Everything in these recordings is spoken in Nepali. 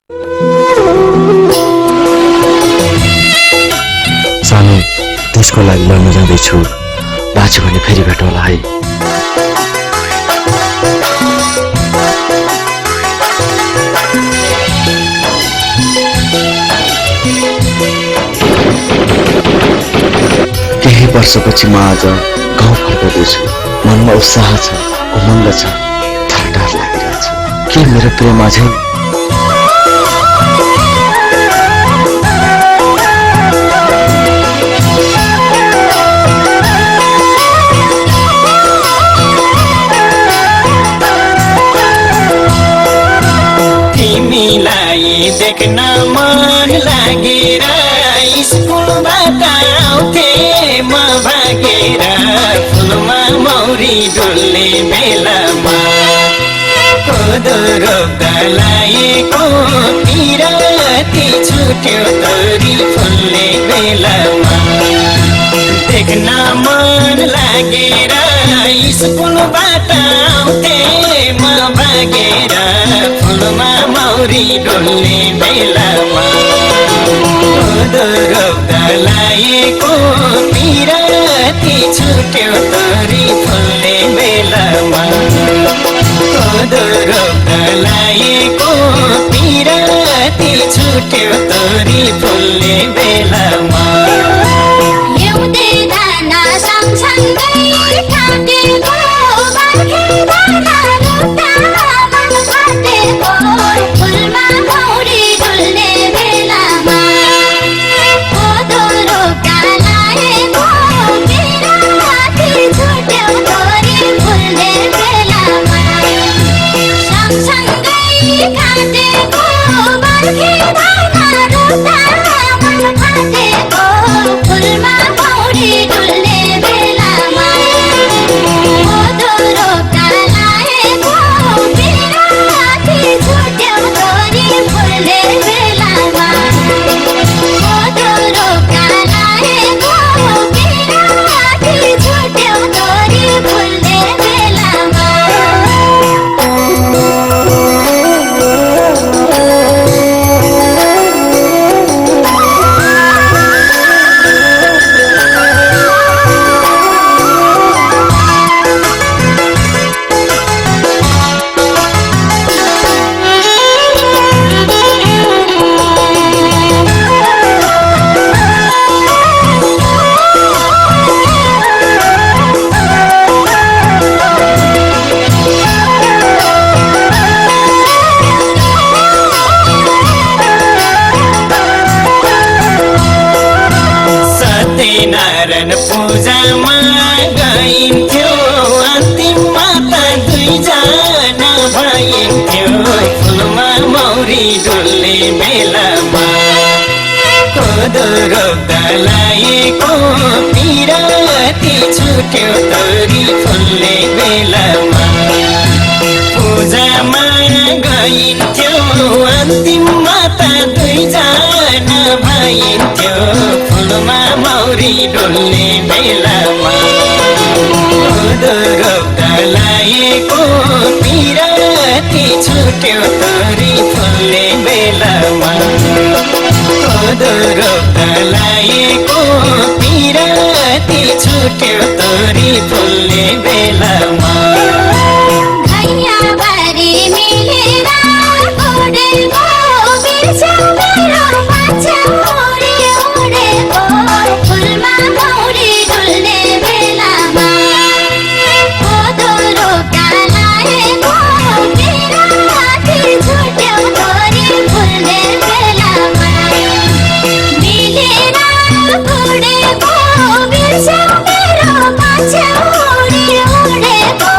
सानो त्यसको लागि लड्न जाँदैछु, बाँच्यो भने फेरि भेटौँला है। केही वर्षपछि म आज गाउँ फर्कदैछु। मनमा उत्साह छ, उमङ्ग छ, तर डर लागिरहेछ। के मेरो प्रेम अझै तिमीलाई देख्न मन लागेर स्कुलबाट आउँथे म भागेर, फुलमा मौरी डुल्ने बेलामा कोदो रोप्दा लागेको पिराती छुट्यो तोरी फुल्ने बेलामा। देख्न मन लागेर स्कुलबाट आउँथे म भागेर, फुलमा मौरी डुल्ने बेलामा कोदो रोप्दा लागेको पिराती छुट्यो तोरी फुल्ने बेलामा। कोदो रोप्दा लागेको पिराती छुट्यो तोरी फुल्ने बेलामा। ल्याउँदै दाना सँगसँगै काटेको बर्खे दाना रोप्दा मन काटेको, फुलमा मौरी डुल्ने बेलामा कोदो रोप्दा लागेको पिराती छुट्यो तोरी फुल्ने बेलामा। सँगसँगै काटेको बर्खे दाना रोप्दा मन काटेको, फुलमा मौरी डुल्ने बेलामा कोदो रोप्दा लागेको पिराती छुट्यो तोरी फुल्ने बेलामा। कोदो रोप्दा लागेको पिराती छुट्यो तोरी फुल्ने बेलामा। सत्यनारायण पूजामा गइन्थ्यो, अन्तिममा त दुईजना भइन्थ्यो, फुलमा मौरी डुल्ने बेलामा कोदो रोप्दा लागेको पिराती छुट्यो तोरी फुल्ने बेलामा। पूजामा गइन्थ्यो, अन्तिममा त दुईजना भइन्थ्यो, फुलमा मौरी डुल्ने बेलामा कोदो रोप्दा लागेको पिराती छुट्यो तोरी फुल्ने बेलामा। कोदो रोप्दा लागेको पिराती छुट्यो तोरी फुल्ने बेलामा। घैयाबारी मिलेर उडेको बिर्स्यौ मेरो पछ्यौरी उडेको, फुलमा मौरी डुल्ने बेलामा कोदो रोप्दा लागेको पिराती छुट्यो तोरी फुल्ने बेलामा। मिलेर उडेको बिर्स्यौ मेरो पछ्यौरी उडेको,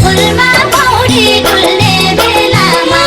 फुलमा मौरी डुल्ने बेलामा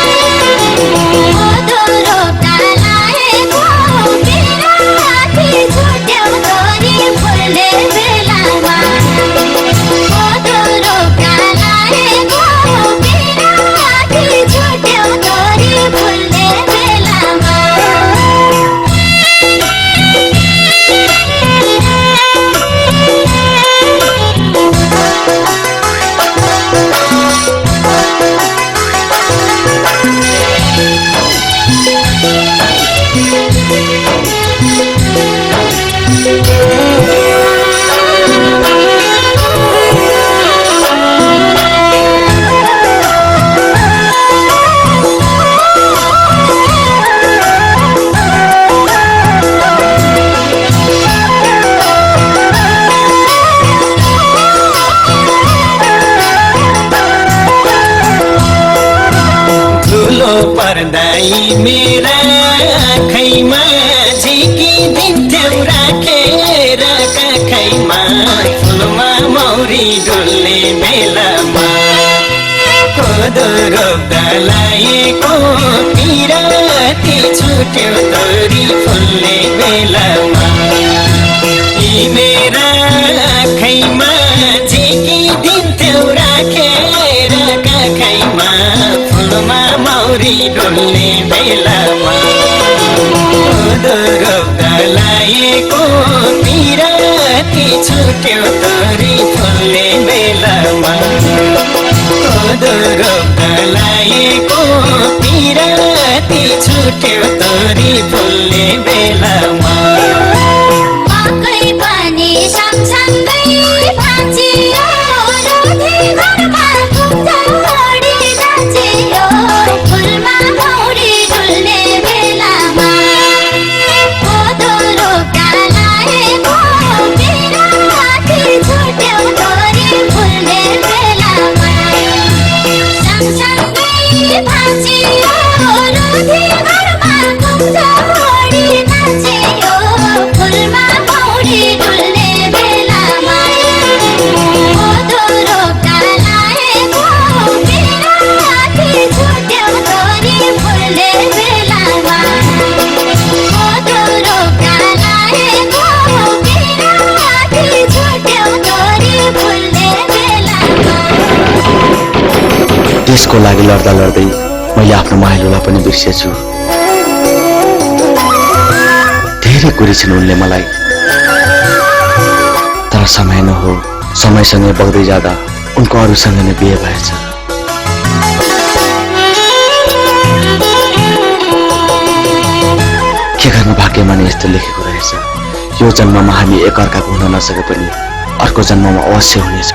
पर्दाई मेरा आँखैमा झिकिदिन्थ्यौ राखेर काखैमा फुलमा मौरी डुल्ने बेलामा कोदो रोप्दा लाएको पिराती छुट्यो तोरी फुल्ने बेलामा यी मेरा आँखैमा झिकिदिन्थ्यौ राखेर काखैमा फुलमा मौरी डुल्ने बेलामा कोदो रोप्दा लाएको पिराती छुट्यो तोरी फुल्ने बेलामा कोदो रोप्दा लाएको पिराती छुट्यो तोरी फुल्ने बेलामा मकै पनि सँगसँगै भाँचियो रुधी घरमा कुम्चौडी नाचियो फुलमा मौरी डुल्ने बेलामा कोदो रोप्दा लाएको पिराती छुट्यो तोरी फुल्ने बेलामा सँगसँगै भाँचियो रुधी घरमा कुम्चौडी नाचियो फुलमा मौरी डुल्ने बेलामा कोदो रोप्दा लाएको पिराती छुट्यो तोरी फुल्ने बेलामा कोदो रोप्दा लाएको पिराती छुट्यो तोरी फुल्ने बेलामा। देशको लागि लड्दा लड्दै मैले आफ्नो माइलोलाई पनि बिर्सेछु। धेरै कुरिछन् उनले मलाई, तर समय न हो, समयसँगै बग्दै जाँदा उनको अरूसँग नै बिहे भएछ। के गर्न, भाग्यमा नै यस्तो लेखेको रहेछ। यो जन्ममा हामी एकअर्काको हुन नसके पनि अर्को जन्ममा अवश्य हुनेछ।